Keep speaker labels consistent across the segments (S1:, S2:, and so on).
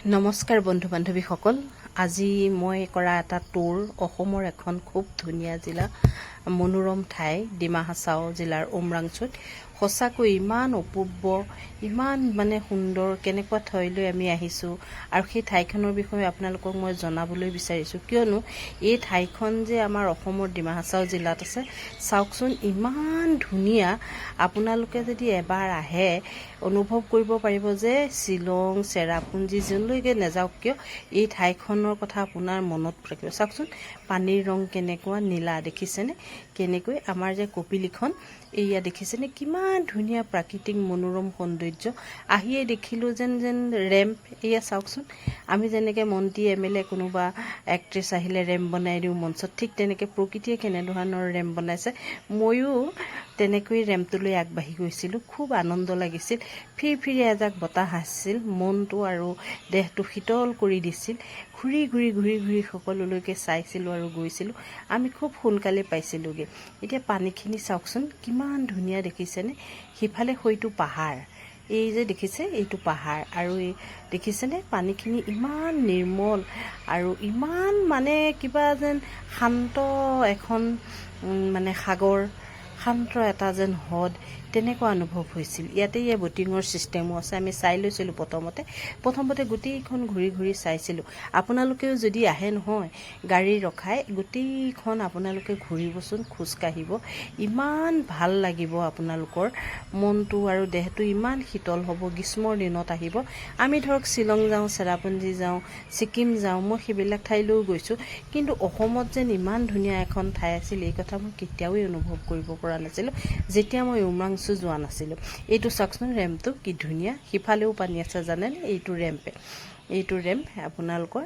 S1: নমস্কাৰ বন্ধু বান্ধৱীসকল, আজি মই কৰা এটা টুৰ অসমৰ এখন খুব ধুনীয়া জিলা, মনোৰম ঠাই ডিমা হাছাও জিলাৰ উমৰাংচুত। সঁচাকৈ ইমান অপূৰ্ব, ইমান সুন্দৰ, কেনেকুৱা ঠাইলৈ আমি আহিছোঁ আৰু সেই ঠাইখনৰ বিষয়ে আপোনালোকক মই জনাবলৈ বিচাৰিছোঁ। কিয়নো এই ঠাইখন যে আমাৰ অসমৰ ডিমা হাছাও জিলাত আছে, চাওকচোন ইমান ধুনীয়া। আপোনালোকে যদি এবাৰ আহে অনুভৱ কৰিব পাৰিব যে শ্বিলং, চেৰাপুঞ্জী যোনলৈকে নাযাওক কিয় এই ঠাইখনৰ কথা আপোনাৰ মনত থাকিব। চাওকচোন পানীৰ ৰং কেনেকুৱা নীলা, দেখিছেনে? কেনেকৈ আমাৰ যে কপিলিখন এয়া দেখিছেনে? কিমান ধুনীয়া প্ৰাকৃতিক মনোৰম সৌন্দৰ্য। আহিয়ে দেখিলোঁ যেন ৰেম্প, এয়া চাওকচোন। আমি যেনেকৈ মন্ত্ৰী MLA কোনোবা এক্ট্ৰেছ আহিলে ৰেম্প বনাই দিওঁ মঞ্চত, ঠিক তেনেকৈ প্ৰকৃতিয়ে কেনেধৰণৰ ৰেম্প বনাইছে। ময়ো তেনেকৈ ৰেম্পটোলৈ আগবাঢ়ি গৈছিলোঁ। খুব আনন্দ লাগিছিল। ফিৰফিৰি এজাক বতাহ আছিল, মনটো আৰু দেহটো শীতল কৰি দিছিল। ঘূৰি ঘূৰি সকলোলৈকে চাইছিলোঁ আৰু গৈছিলোঁ। আমি খুব সোনকালে পাইছিলোঁগৈ। এতিয়া পানীখিনি চাওকচোন কিমান ধুনীয়া, দেখিছেনে? সিফালে হয়তো পাহাৰ, এই যে দেখিছে এইটো পাহাৰ, আৰু এই দেখিছেনে পানীখিনি ইমান নিৰ্মল আৰু ইমান কিবা যেন শান্ত এখন সাগৰ, শান্ত এটা যেন হ্ৰদ, তেনেকুৱা অনুভৱ হৈছিল। ইয়াতে বটিঙৰ ছিষ্টেমো আছে। আমি চাই লৈছিলোঁ প্ৰথমতে গোটেইখন ঘূৰি চাইছিলোঁ। আপোনালোকেও যদি আহে নহয়, গাড়ী ৰখাই গোটেইখন আপোনালোকে ঘূৰিবচোন, খোজকাঢ়িব, ইমান ভাল লাগিব আপোনালোকৰ মনটো আৰু দেহটো ইমান শীতল হ'ব। গ্ৰীষ্মৰ দিনত আহিব। আমি ধৰক শ্বিলং যাওঁ, চেৰাপুঞ্জী যাওঁ, ছিকিম যাওঁ, মই সেইবিলাক ঠাইলৈও গৈছোঁ, কিন্তু অসমত যেন ইমান ধুনীয়া এখন ঠাই আছিল এই কথা মই কেতিয়াও অনুভৱ কৰিব পৰা নাছিলোঁ যেতিয়া মই উমৰাংচু যোৱা নাছিলোঁ। এইটো চাওকচোন ৰেম্পটো কি ধুনীয়া। সিফালেও পানী আছে জানেনে? এইটো ৰেম্প আপোনালোকৰ।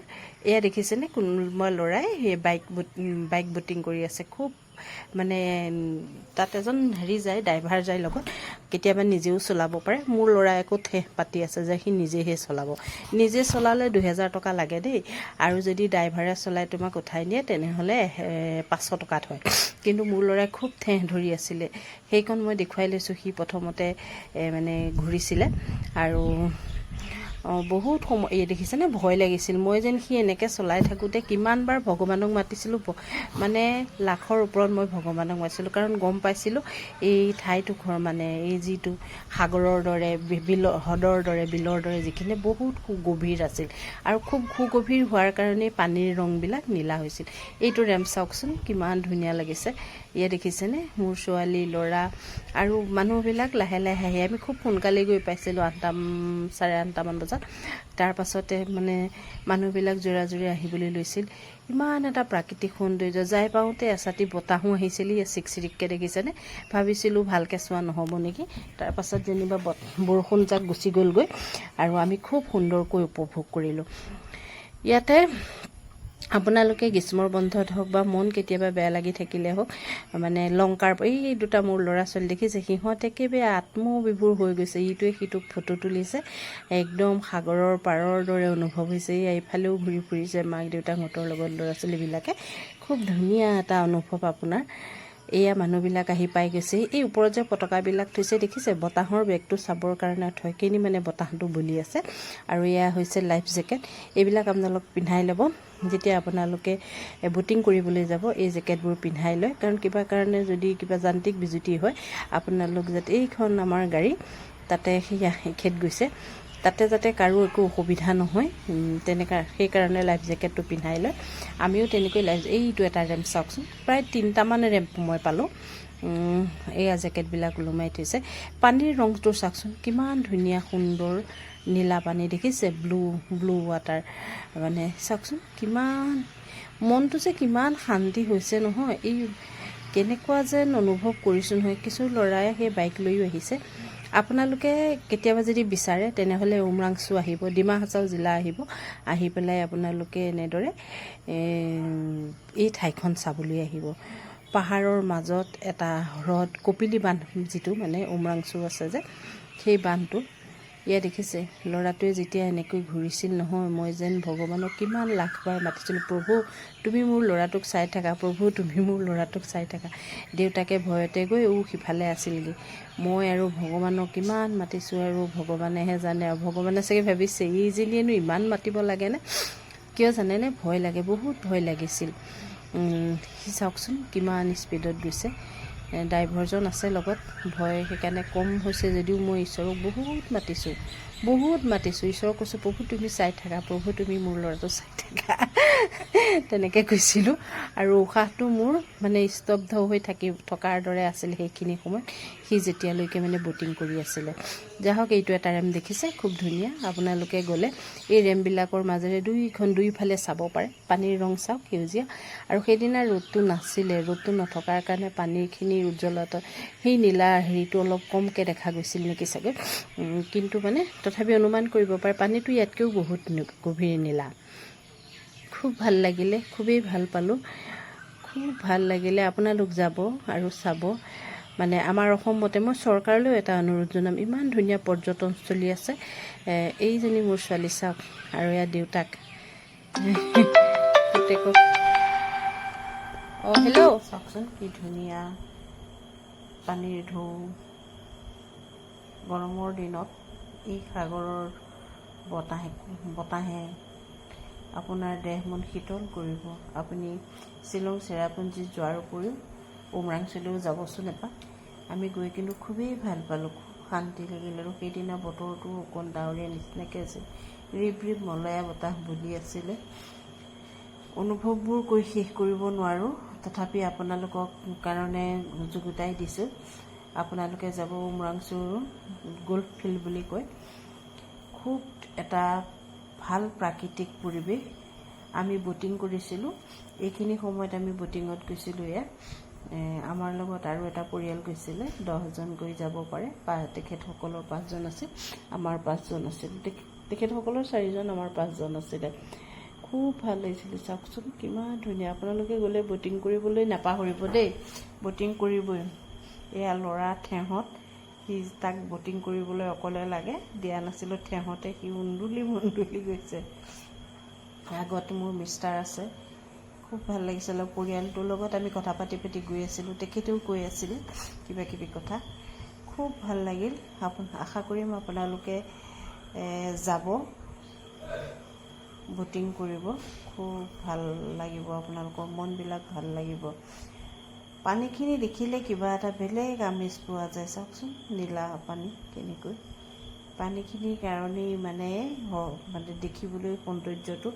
S1: এয়া দেখিছেনে কোনোবা ল'ৰাই বাইক বটিং কৰি আছে। খুব তাত এজন যায়, ড্ৰাইভাৰ যায় লগত, কেতিয়াবা নিজেও চলাব পাৰে। মোৰ ল'ৰাই আকৌ ঠেহ পাতি আছে যে সি নিজেহে চলাব। নিজে চলালে 2000 টকা লাগে দেই, আৰু যদি ড্ৰাইভাৰে চলাই তোমাক উঠাই নিয়ে তেনেহ'লে 500 টকাত হয়। কিন্তু মোৰ ল'ৰাই খুব ঠেহ ধৰি আছিলে, সেইকণ মই দেখুৱাই লৈছোঁ। সি প্ৰথমতে ঘূৰিছিলে আৰু বহুত সময়, এই দেখিছেনে? ভয় লাগিছিল। মই যেন সি এনেকৈ চলাই থাকোঁতে কিমানবাৰ ভগৱানক মাতিছিলোঁ, লাখৰ ওপৰত মই ভগৱানক মাতিছিলোঁ, কাৰণ গম পাইছিলোঁ এই ঠাইডোখৰ এই যিটো সাগৰৰ দৰে, হ্ৰদৰ দৰে, বিলৰ দৰে যিখিনি বহুত সুগভীৰ আছিল, আৰু খুব সুগভীৰ হোৱাৰ কাৰণেই পানীৰ ৰংবিলাক নীলা হৈছিল। এইটো ৰেম্প চাওকচোন কিমান ধুনীয়া লাগিছে। ইয়াত দেখিছেনে? মোৰ ছোৱালী, ল'ৰা আৰু মানুহবিলাক লাহে লাহে আহি, আমি খুব সোনকালে গৈ পাইছিলোঁ, 8:30 মান বজাত। তাৰ পাছতে মানুহবিলাক জোৰা আহিবলৈ লৈছিল। ইমান এটা প্ৰাকৃতিক সৌন্দৰ্য। যাই পাওঁতে এচাতি বতাহো আহিছিল, চিকচিৰিককৈ দেখিছেনে? ভাবিছিলোঁ ভালকৈ চোৱা নহ'ব নেকি, তাৰ পাছত যেনিবা বৰষুণ যাক গুচি গ'লগৈ আৰু আমি খুব সুন্দৰকৈ উপভোগ কৰিলোঁ। ইয়াতে আপোনালোকে গ্ৰীষ্মৰ বন্ধত হওক বা মন কেতিয়াবা বেয়া লাগি থাকিলে হওক, লংকাৰ, এই দুটা মোৰ ল'ৰা ছোৱালী দেখিছে, সিহঁত একেবাৰে আত্মবিভোৰ হৈ গৈছে, ইটোৱে সিটোক ফটো তুলিছে, একদম সাগৰৰ পাৰৰ দৰে অনুভৱ হৈছে। এইফালেও ঘূৰি ফুৰিছে মাক দেউতাকহঁতৰ লগত ল'ৰা ছোৱালীবিলাকে। খুব ধুনীয়া এটা অনুভৱ আপোনাৰ। এয়া মানুহবিলাক আহি পাই গৈছে। এই ওপৰত যে পতাকাবিলাক থৈছে দেখিছে? বতাহৰ বেগটো চাবৰ কাৰণে থয়, বতাহটো বলি আছে। আৰু এয়া হৈছে লাইফ জেকেট। এইবিলাক আপোনালোক পিন্ধাই ল'ব যেতিয়া আপোনালোকে বটিং কৰিবলৈ যাব। এই জেকেটবোৰ পিন্ধাই লয়, কাৰণ কিবা কাৰণে যদি কিবা যান্ত্ৰিক বিজুতি হয়, আপোনালোক যাতে, এইখন আমাৰ গাড়ী তাতে এখেত গৈছে, তাতে যাতে কাৰো একো অসুবিধা নহয়, সেইকাৰণে লাইফ জেকেটটো পিন্ধাই লয়। আমিও তেনেকৈ এইটো এটা ৰেম্প চাওকচোন, প্ৰায় 3টামান ৰেম্প মই পালোঁ। এয়া জেকেটবিলাক ওলোমাই থৈছে। পানীৰ ৰংটো চাওকচোন কিমান ধুনীয়া, সুন্দৰ নীলা পানী, দেখিছে? ব্লু ৱাটাৰ, চাওকচোন কিমান, মনটো যে কিমান শান্তি হৈছে নহয়। এই কেনেকুৱা যেন অনুভৱ কৰিছোঁ নহয়। কিছু ল'ৰাই সেই বাইক লৈও আহিছে। আপোনালোকে কেতিয়াবা যদি বিচাৰে তেনেহ'লে উমৰাংচু আহিব, ডিমা হাছাও জিলা আহিব, আহি পেলাই আপোনালোকে এনেদৰে এই ঠাইখন চাবলৈ আহিব। পাহাৰৰ মাজত এটা হ্ৰদ, কপিলি বান্ধ যিটো উমৰাংচু আছে যে, সেই বান্ধটো এয়া দেখিছে ল'ৰাটোৱে যেতিয়া এনেকৈ ঘূৰিছিল নহয়, মই যেন ভগৱানক কিমান লাখবাৰ মাতিছিলোঁ, প্ৰভু তুমি মোৰ ল'ৰাটোক চাই থাকা, প্ৰভু তুমি মোৰ ল'ৰাটোক চাই থাকা। দেউতাকে ভয়তে গৈ সিফালে আছিলগৈ। মই আৰু ভগৱানক কিমান মাতিছোঁ আৰু ভগৱানেহে জানে। আৰু ভগৱানে চাগে ভাবিছে এইজনীয়েনো ইমান মাতিব লাগেনে, কিয় জানেনে? ভয় লাগে, বহুত ভয় লাগিছিল। সি চাওকচোন কিমান স্পীডত গৈছে। ড্ৰাইভাৰজন আছে লগত, ভয় সেইকাৰণে কম হৈছে যদিও মই ঈশ্বৰক বহুত মাতিছোঁ। ঈশ্বৰক কৈছোঁ, প্ৰভু তুমি চাই থাকা, প্ৰভু তুমি মোৰ ল'ৰাটো চাই থাকা। তেনেকৈ কৈছিলোঁ। আৰু উশাহটো মোৰ মানে স্তব্ধ হৈ থকাৰ দৰে আছিল সেইখিনি সময়ত, সি যেতিয়ালৈকে মানে ব'টিং কৰি আছিলে। যা হওক, এইটো এটা ৰেম দেখিছে, খুব ধুনীয়া। আপোনালোকে গ'লে এই ৰেমবিলাকৰ মাজেৰে দুইফালে চাব পাৰে। পানীৰ ৰং চাওক, সেউজীয়া। আৰু সেইদিনা ৰ'দটো নাছিলে, ৰ'দটো নথকাৰ কাৰণে পানীখিনিৰ উজ্জ্বলতা, সেই নীলা হেৰিটো অলপ কমকৈ দেখা গৈছিল নেকি চাগৈ। কিন্তু মানে তথাপি অনুমান কৰিব পাৰে পানীটো ইয়াতকৈও বহুত গভীৰ নীলা। খুব ভাল লাগিলে, খুবেই ভাল পালোঁ, খুব ভাল লাগিলে। আপোনালোক যাব আৰু চাব। মানে আমাৰ অসমতে মই চৰকাৰলৈও এটা অনুৰোধ জনাম, ইমান ধুনীয়া পৰ্যটনস্থলী আছে। এইজনী মোৰ ছোৱালী চাওক, আৰু ইয়াৰ দেউতাক পুতেকক। হেল্ল', চাওকচোন কি ধুনীয়া পানীৰ ঢৌ। গৰমৰ দিনত এই সাগৰৰ বতাহে আপোনাৰ দেহ মন শীতল কৰিব। আপুনি শ্বিলং চেৰাপুঞ্জী যোৱাৰ উপৰিও উমৰাংচুলৈও যাবচোন এপাক। আমি গৈ কিন্তু খুবেই ভাল পালোঁ, খুব শান্তি লাগিল। আৰু সেইদিনা বতৰটো অকণ ডাৱৰীয়া নিচিনাকৈ আছিল, ৰিব মলয়া বতাহ বলি আছিলে। অনুভৱবোৰ কৈ শেষ কৰিব নোৱাৰোঁ, তথাপি আপোনালোকক কাৰণে যুগুতাই দিছোঁ। আপোনালোকে যাব উমৰাংচু গল্ফ ফিল্ড বুলি কয়। খুব এটা ভাল প্ৰাকৃতিক পৰিৱেশ। আমি ব'টিং কৰিছিলোঁ, এইখিনি সময়ত আমি ব'টিঙত গৈছিলোঁ। আমাৰ লগত আৰু এটা পৰিয়াল গৈছিলে, 10জন গৈ যাব পাৰে। তেখেতসকলৰ 5জন আছিল, আমাৰ 5জন আছিল। তেখেতসকলৰ 4জন, আমাৰ 5জন আছিলে। খুব ভাল লাগিছিলে। চাওকচোন কিমান ধুনীয়া। আপোনালোকে গ'লে ব'টিং কৰিবলৈ নাপাহৰিব দেই, ব'টিং কৰিবই। এয়া ল'ৰা ঠেহত, তাক ব'টিং কৰিবলৈ অকলে লাগে, দিয়া নাছিলোঁ ঠেহতে, সি উন্দুলি গৈছে। আগত মোৰ মিষ্টাৰ আছে। খুব ভাল লাগিছিলে। পৰিয়ালটোৰ লগত আমি কথা পাতি গৈ আছিলোঁ, তেখেতেও কৈ আছিলে কিবাকিবি কথা। খুব ভাল লাগিল। আশা কৰিম আপোনালোকে যাব, ব'টিং কৰিব। খুব ভাল লাগিব, আপোনালোকৰ মনবিলাক ভাল লাগিব। পানীখিনি দেখিলে কিবা এটা বেলেগ আমেজ পোৱা যায়। চাওকচোন নীলা পানী কেনেকৈ। পানীখিনিৰ কাৰণেই মানে দেখিবলৈ সৌন্দৰ্যটো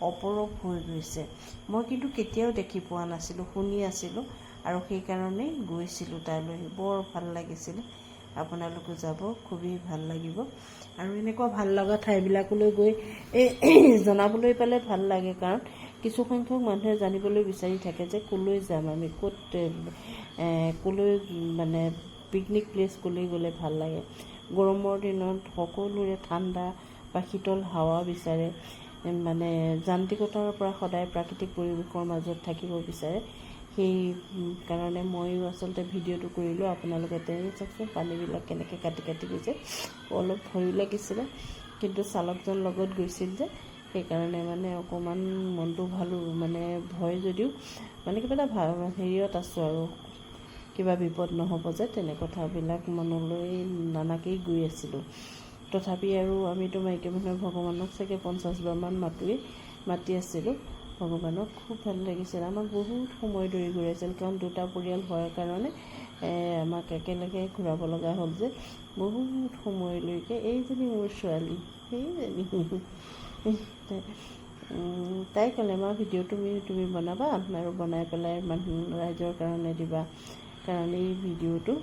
S1: অপৰূপ হৈ গৈছে। মই কিন্তু কেতিয়াও দেখি পোৱা নাছিলোঁ, শুনি আছিলোঁ, আৰু সেইকাৰণেই গৈছিলোঁ তালৈ। বৰ ভাল লাগিছিল। আপোনালোকো যাব, খুবেই ভাল লাগিব। আৰু এনেকুৱা ভাল লগা ঠাইবিলাকলৈ গৈ জনাবলৈ পালে ভাল লাগে, কাৰণ কিছু সংখ্যক মানুহে জানিবলৈ বিচাৰি থাকে যে ক'লৈ যাম আমি, ক'লৈ মানে পিকনিক প্লেচ ক'লৈ গ'লে ভাল লাগে। গৰমৰ দিনত সকলোৰে ঠাণ্ডা বা শীতল হাৱা বিচাৰে, মানে যান্ত্ৰিকতাৰ পৰা সদায় প্ৰাকৃতিক পৰিৱেশৰ মাজত থাকিব বিচাৰে। সেই কাৰণে ময়ো আচলতে ভিডিঅ'টো কৰিলোঁ। আপোনালোকে চাওকচোন পানীবিলাক কেনেকৈ কাটি গৈছে। অলপ ভয়ো লাগিছিলে, কিন্তু চালকজন লগত গৈছিল যে সেইকাৰণে মানে অকণমান মনটো ভালো, মানে ভয় যদিও মানে কিবা এটা হেৰিয়ত আছোঁ আৰু, কিবা বিপদ নহ'ব যে, তেনে কথাবিলাক মনলৈ নানাকেই গৈ আছিলোঁ। তথাপি আৰু আমিতো মাইকী মানুহে ভগৱানক চাগে 50 বাৰমান মাতি আছিলোঁ ভগৱানক। খুব ভাল লাগিছিল। আমাক বহুত সময় ধৰি ঘূৰাইছিল, কাৰণ দুটা পৰিয়াল হোৱাৰ কাৰণে আমাক একেলগে ঘূৰাব লগা হ'ল যে বহুত সময়লৈকে। এইজনী মোৰ ছোৱালী, সেইজনী তাই ক'লে মা ভিডিঅ' তুমি বনাবা আৰু বনাই পেলাই ৰাইজৰ কাৰণে দিবা, কাৰণ এই ভিডিঅ'টো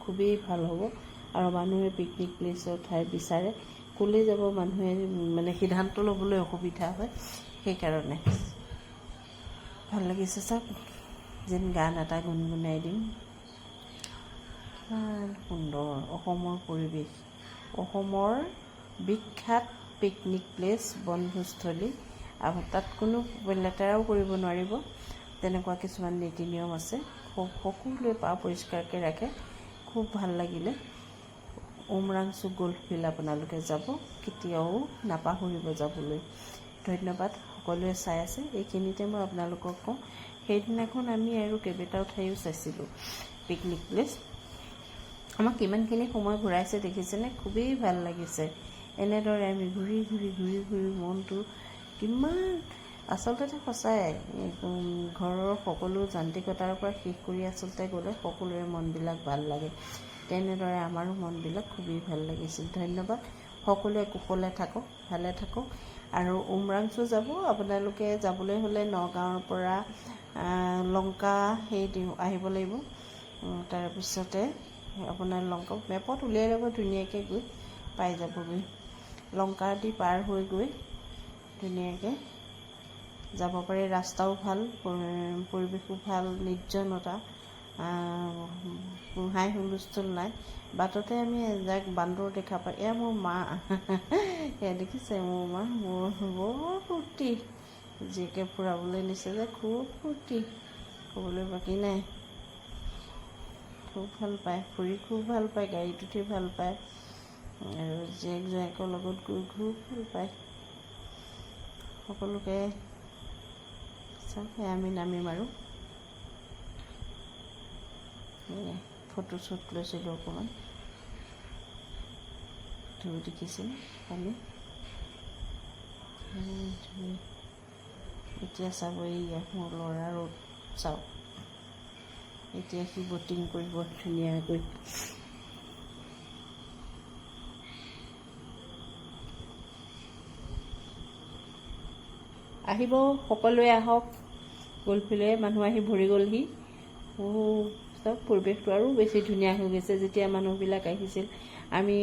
S1: খুবেই ভাল হ'ব। আৰু মানুহে পিকনিক প্লেচৰ ঠাই বিচাৰে, ক'লৈ যাব মানুহে মানে সিদ্ধান্ত ল'বলৈ অসুবিধা হয়। সেইকাৰণে ভাল লাগিছে। চাওক যেন গান এটা গুণগুণাই দিম। কিমান সুন্দৰ অসমৰ পৰিৱেশ, অসমৰ বিখ্যাত পিকনিক প্লেচ, বনভোজস্থলী। তাত কোনো লেতেৰাও কৰিব নোৱাৰিব, তেনেকুৱা কিছুমান নীতি নিয়ম আছে। সকলোৱে পৰিষ্কাৰকৈ ৰাখে। খুব ভাল লাগিলে। উমৰাংচু গল্ফ ফিল্ড আপোনালোকে যাব, কেতিয়াও নাপাহৰিব যাবলৈ। ধন্যবাদ সকলোৱে চাই আছে। এইখিনিতে মই আপোনালোকক কওঁ, সেইদিনাখন আমি আৰু কেইবাটাও ঠাইও চাইছিলোঁ পিকনিক প্লেচ। আমাক কিমানখিনি সময় ঘূৰাইছে দেখিছেনে? খুবেই ভাল লাগিছে। এনেদৰে আমি ঘূৰি ঘূৰি ঘূৰি ঘূৰি মনটো কিমান আচলতে সঁচাই ঘৰৰ সকলো যান্ত্ৰিকতাৰ পৰা শেষ কৰি আচলতে গ'লে সকলোৰে মনবিলাক ভাল লাগে। তেনেদৰে আমাৰো মনবিলাক খুবেই ভাল লাগিছিল। ধন্যবাদ। সকলোৱে কুশলে থাকক, ভালে থাকক। আৰু উমৰাংচু যাব আপোনালোকে, যাবলৈ হ'লে নগাঁৱৰ পৰা লংকা আহিব লাগিব। তাৰপিছতে আপোনাৰ লংকা মেপত উলিয়াই ল'ব, ধুনীয়াকৈ গৈ পাই যাবগৈ। লংকা দি পাৰ হৈ গৈ ধুনীয়াকৈ যাব পাৰি। ৰাস্তাও ভাল, পৰিৱেশো ভাল, নিৰ্জনতা, হাই হুলস্থুল নাই। বাটতে আমি এজাক বান্দৰ দেখা পাই, এয়া মোৰ মা এয়া দেখিছে মোৰ মা, মোৰ বৰ ফূৰ্তি, জীয়েকে ফুৰাবলৈ নিছে যে খুব ফূৰ্তি, ক'বলৈ বাকী নাই। খুব ভাল পায় ফুৰি, খুব ভাল পায় গাড়ীত উঠি ভাল পায়, আৰু জোঁৱায়েকৰ লগত গৈ খুব ভাল পায়। সকলোকে চাওক, আমি নামিম আৰু ফটো শ্বুট লৈছিলোঁ অকণমান, ধুই দেখিছিল আমি। এতিয়া চাব, এইয়া মোৰ ল'ৰা ৰ'দ চাওক, এতিয়া সি বটিং কৰিব ধুনীয়াকৈ। আহিব সকলোৱে, আহক গল্ফিলে, মানুহ আহি ভৰি গ'লহি। চব পৰিৱেশটো আৰু বেছি ধুনীয়া হৈ গৈছে যেতিয়া মানুহবিলাক আহিছিল। আমি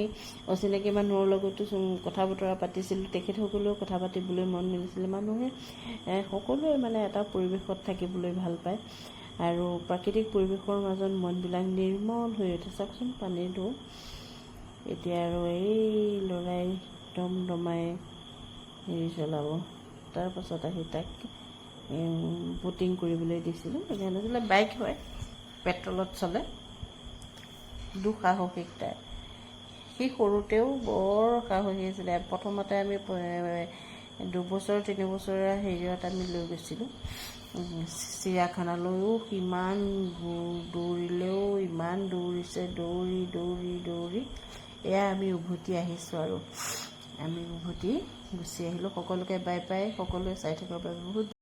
S1: অচিনাকি মানুহৰ লগতো কথা বতৰা পাতিছিলোঁ, তেখেতসকলেও কথা পাতিবলৈ মন মেলিছিলে। মানুহে সকলোৱে মানে এটা পৰিৱেশত থাকিবলৈ ভাল পায়, আৰু প্ৰাকৃতিক পৰিৱেশৰ মাজত মনবিলাক নিৰ্মল হৈ উঠে। চাওকচোন পানীৰ ঢৌ। এতিয়া আৰু এই ল'ৰাই দমাই হেৰি চলাব, তাৰপাছত আহি তাক বটিং কৰিবলৈ দিছিলোঁ। সেইকাৰণে বাইক হয়, পেট্ৰলত চলে, দুঃসাহসিক তাই। সি সৰুতেও বৰ সাহসী আছিলে। প্ৰথমতে আমি 2 বছৰ 3 বছৰীয়া হেৰিয়ত আমি লৈ গৈছিলোঁ চিৰিয়াখানালৈও। সিমান দৌৰিলেও ইমান দৌৰিছে, দৌৰি দৌৰি দৌৰি এয়া আমি উভতি আহিছোঁ, আৰু আমি উভতি গুচি আহিলোঁ। সকলোকে বাই বাই, সকলোৱে চাই থকাৰ বাবে বহুত